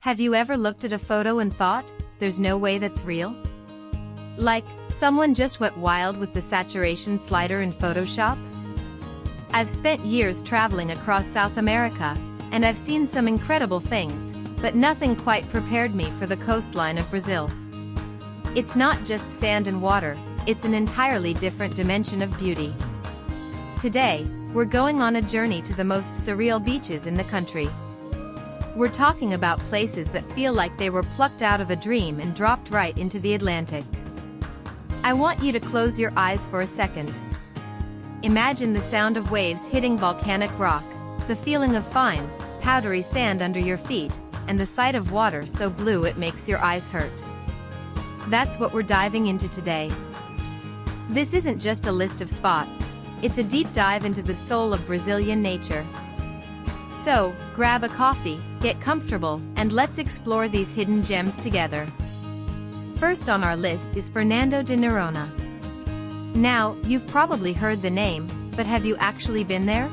Have you ever looked at a photo and thought, there's no way that's real? Like, someone just went wild with the saturation slider in Photoshop? I've spent years traveling across South America, and I've seen some incredible things, but nothing quite prepared me for the coastline of Brazil. It's not just sand and water, it's an entirely different dimension of beauty. Today, we're going on a journey to the most surreal beaches in the country. We're talking about places that feel like they were plucked out of a dream and dropped right into the Atlantic. I want you to close your eyes for a second. Imagine the sound of waves hitting volcanic rock, the feeling of fine, powdery sand under your feet, and the sight of water so blue it makes your eyes hurt. That's what we're diving into today. This isn't just a list of spots, it's a deep dive into the soul of Brazilian nature. So, grab a coffee, get comfortable, and let's explore these hidden gems together. First on our list is Fernando de Noronha. Now, you've probably heard the name, but have you actually been there?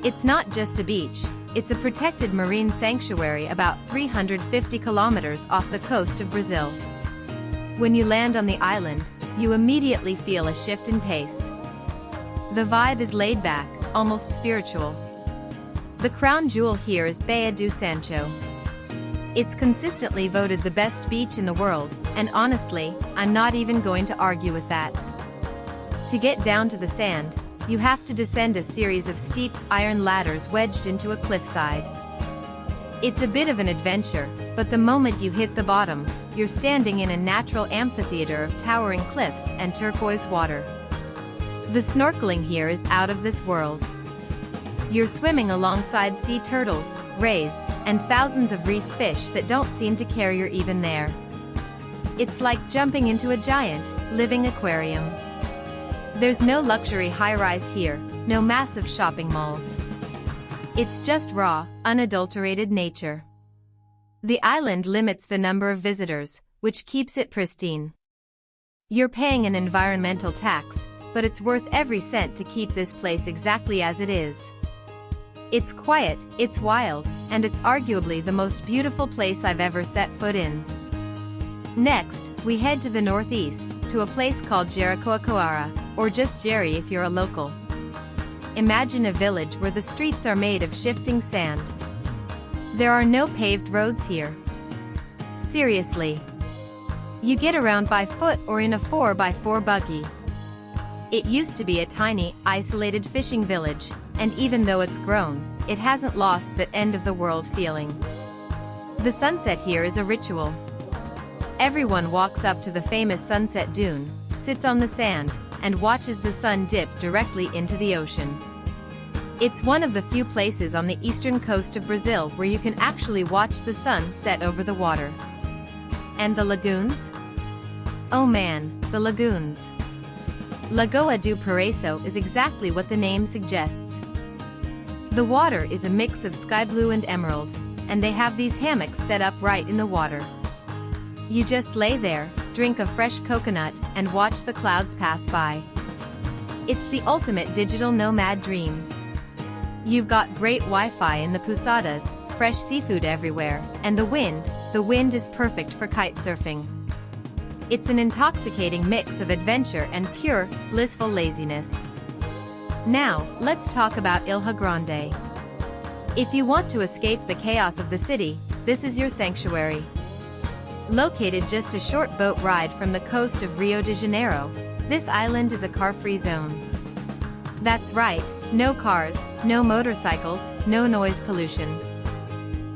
It's not just a beach, it's a protected marine sanctuary about 350 kilometers off the coast of Brazil. When you land on the island, you immediately feel a shift in pace. The vibe is laid back, almost spiritual. The crown jewel here is Baía do Sancho. It's consistently voted the best beach in the world, and honestly, I'm not even going to argue with that. To get down to the sand, you have to descend a series of steep, iron ladders wedged into a cliffside. It's a bit of an adventure, but the moment you hit the bottom, you're standing in a natural amphitheater of towering cliffs and turquoise water. The snorkeling here is out of this world. You're swimming alongside sea turtles, rays, and thousands of reef fish that don't seem to care you're even there. It's like jumping into a giant, living aquarium. There's no luxury high-rise here, no massive shopping malls. It's just raw, unadulterated nature. The island limits the number of visitors, which keeps it pristine. You're paying an environmental tax, but it's worth every cent to keep this place exactly as it is. It's quiet, it's wild, and it's arguably the most beautiful place I've ever set foot in. Next, we head to the northeast, to a place called Jericoacoara, or just Jerry if you're a local. Imagine a village where the streets are made of shifting sand. There are no paved roads here. Seriously. You get around by foot or in a 4x4 buggy. It used to be a tiny, isolated fishing village, and even though it's grown, it hasn't lost that end-of-the-world feeling. The sunset here is a ritual. Everyone walks up to the famous sunset dune, sits on the sand, and watches the sun dip directly into the ocean. It's one of the few places on the eastern coast of Brazil where you can actually watch the sun set over the water. And the lagoons? Oh man, the lagoons. Lagoa do Paraíso is exactly what the name suggests. The water is a mix of sky blue and emerald, and they have these hammocks set up right in the water. You just lay there, drink a fresh coconut, and watch the clouds pass by. It's the ultimate digital nomad dream. You've got great Wi-Fi in the pousadas, fresh seafood everywhere, and the wind is perfect for kite surfing. It's an intoxicating mix of adventure and pure, blissful laziness. Now, let's talk about Ilha Grande. If you want to escape the chaos of the city, this is your sanctuary. Located just a short boat ride from the coast of Rio de Janeiro, this island is a car-free zone. That's right, no cars, no motorcycles, no noise pollution.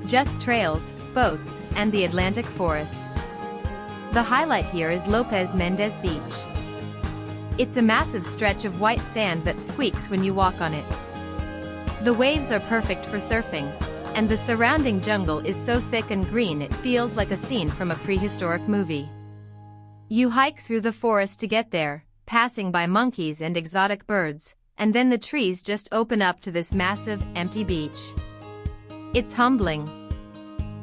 Just trails, boats, and the Atlantic forest. The highlight here is Lopes Mendes Beach. It's a massive stretch of white sand that squeaks when you walk on it. The waves are perfect for surfing, and the surrounding jungle is so thick and green it feels like a scene from a prehistoric movie. You hike through the forest to get there, passing by monkeys and exotic birds, and then the trees just open up to this massive, empty beach. It's humbling.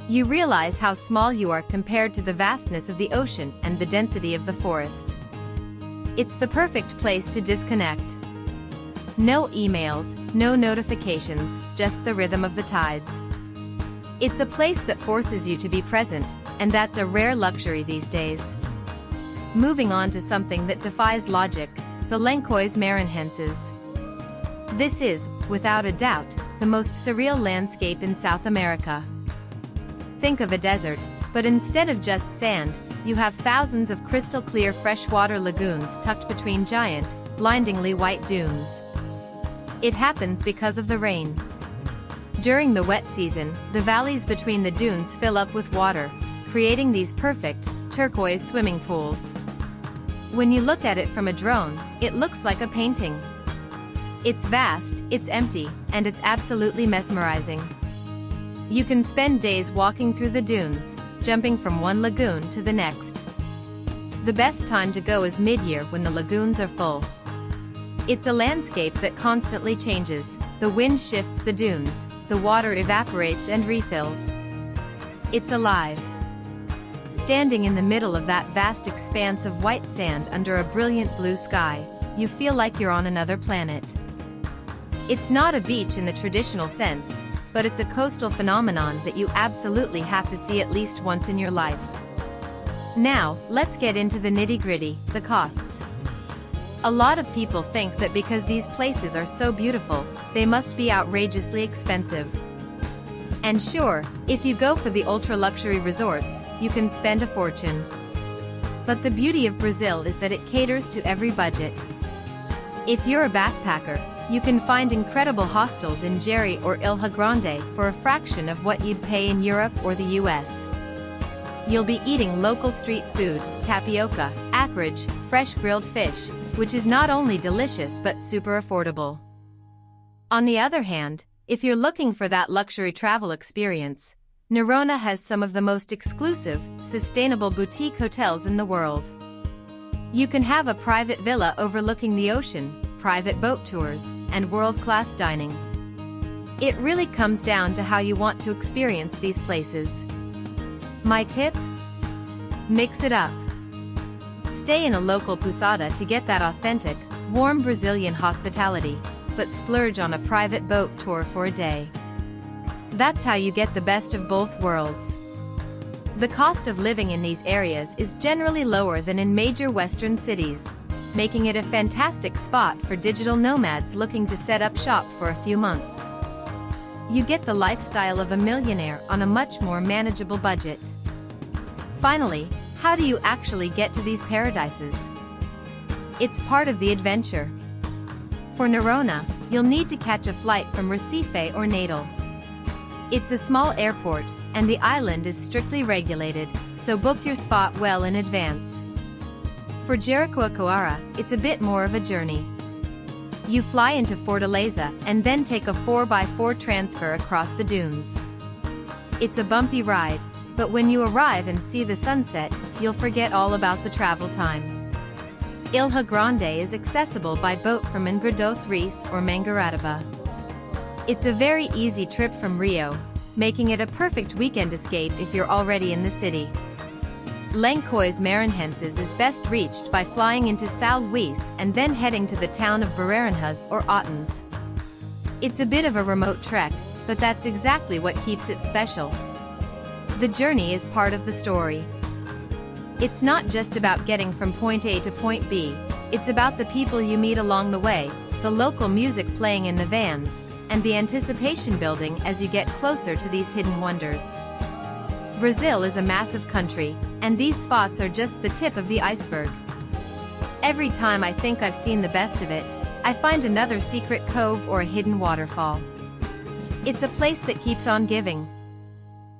You realize how small you are compared to the vastness of the ocean and the density of the forest. It's the perfect place to disconnect. No emails, no notifications, just the rhythm of the tides. It's a place that forces you to be present, and that's a rare luxury these days. Moving on to something that defies logic, the Lençóis Maranhenses. This is, without a doubt, the most surreal landscape in South America. Think of a desert, but instead of just sand, you have thousands of crystal-clear freshwater lagoons tucked between giant, blindingly white dunes. It happens because of the rain. During the wet season, the valleys between the dunes fill up with water, creating these perfect, turquoise swimming pools. When you look at it from a drone, it looks like a painting. It's vast, it's empty, and it's absolutely mesmerizing. You can spend days walking through the dunes, jumping from one lagoon to the next. The best time to go is mid-year when the lagoons are full. It's a landscape that constantly changes. The wind shifts the dunes, the water evaporates and refills. It's alive. Standing in the middle of that vast expanse of white sand under a brilliant blue sky, you feel like you're on another planet. It's not a beach in the traditional sense, but it's a coastal phenomenon that you absolutely have to see at least once in your life. Now, let's get into the nitty-gritty, the costs. A lot of people think that because these places are so beautiful, they must be outrageously expensive. And sure, if you go for the ultra-luxury resorts, you can spend a fortune. But the beauty of Brazil is that it caters to every budget. If you're a backpacker, you can find incredible hostels in Jeri or Ilha Grande for a fraction of what you'd pay in Europe or the US. You'll be eating local street food, tapioca, acreage, fresh grilled fish, which is not only delicious but super affordable. On the other hand, if you're looking for that luxury travel experience, Noronha has some of the most exclusive, sustainable boutique hotels in the world. You can have a private villa overlooking the ocean, private boat tours, and world-class dining. It really comes down to how you want to experience these places. My tip? Mix it up. Stay in a local pousada to get that authentic, warm Brazilian hospitality, but splurge on a private boat tour for a day. That's how you get the best of both worlds. The cost of living in these areas is generally lower than in major Western cities, making it a fantastic spot for digital nomads looking to set up shop for a few months. You get the lifestyle of a millionaire on a much more manageable budget. Finally, how do you actually get to these paradises? It's part of the adventure. For Noronha, you'll need to catch a flight from Recife or Natal. It's a small airport, and the island is strictly regulated, so book your spot well in advance. For Jericoacoara, it's a bit more of a journey. You fly into Fortaleza and then take a 4x4 transfer across the dunes. It's a bumpy ride, but when you arrive and see the sunset, you'll forget all about the travel time. Ilha Grande is accessible by boat from Angra dos Reis or Mangaratiba. It's a very easy trip from Rio, making it a perfect weekend escape if you're already in the city. Lençóis Maranhenses is best reached by flying into São Luís and then heading to the town of Barreirinhas or Ottens. It's a bit of a remote trek, but that's exactly what keeps it special. The journey is part of the story. It's not just about getting from point A to point B, it's about the people you meet along the way, the local music playing in the vans, and the anticipation building as you get closer to these hidden wonders. Brazil is a massive country, and these spots are just the tip of the iceberg. Every time I think I've seen the best of it, I find another secret cove or a hidden waterfall. It's a place that keeps on giving.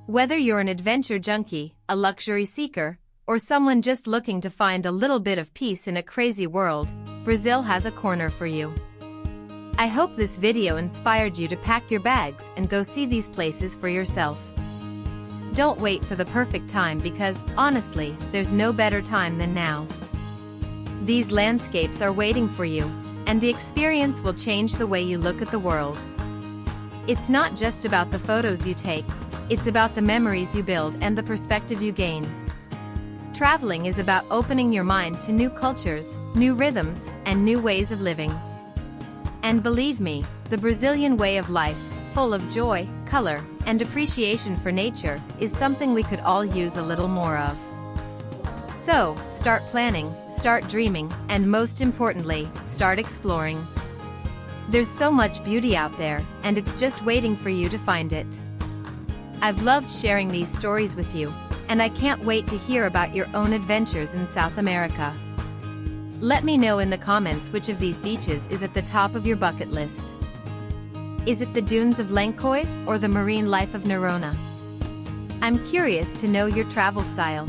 Whether you're an adventure junkie, a luxury seeker, or someone just looking to find a little bit of peace in a crazy world, Brazil has a corner for you. I hope this video inspired you to pack your bags and go see these places for yourself. Don't wait for the perfect time because, honestly, there's no better time than now. These landscapes are waiting for you, and the experience will change the way you look at the world. It's not just about the photos you take, it's about the memories you build and the perspective you gain. Traveling is about opening your mind to new cultures, new rhythms, and new ways of living. And believe me, the Brazilian way of life, full of joy, color, and appreciation for nature is something we could all use a little more of. So, start planning, start dreaming, and most importantly, start exploring. There's so much beauty out there, and it's just waiting for you to find it. I've loved sharing these stories with you, and I can't wait to hear about your own adventures in South America. Let me know in the comments which of these beaches is at the top of your bucket list. Is it the dunes of Lençóis or the marine life of Noronha? I'm curious to know your travel style.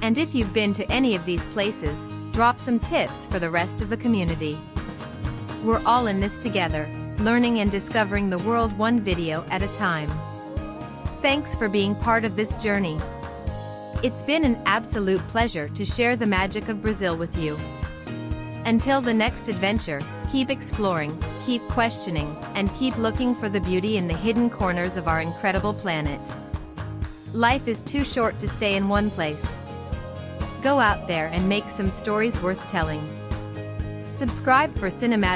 And if you've been to any of these places, drop some tips for the rest of the community. We're all in this together, learning and discovering the world one video at a time. Thanks for being part of this journey. It's been an absolute pleasure to share the magic of Brazil with you. Until the next adventure, keep exploring, keep questioning, and keep looking for the beauty in the hidden corners of our incredible planet. Life is too short to stay in one place. Go out there and make some stories worth telling. Subscribe for cinematic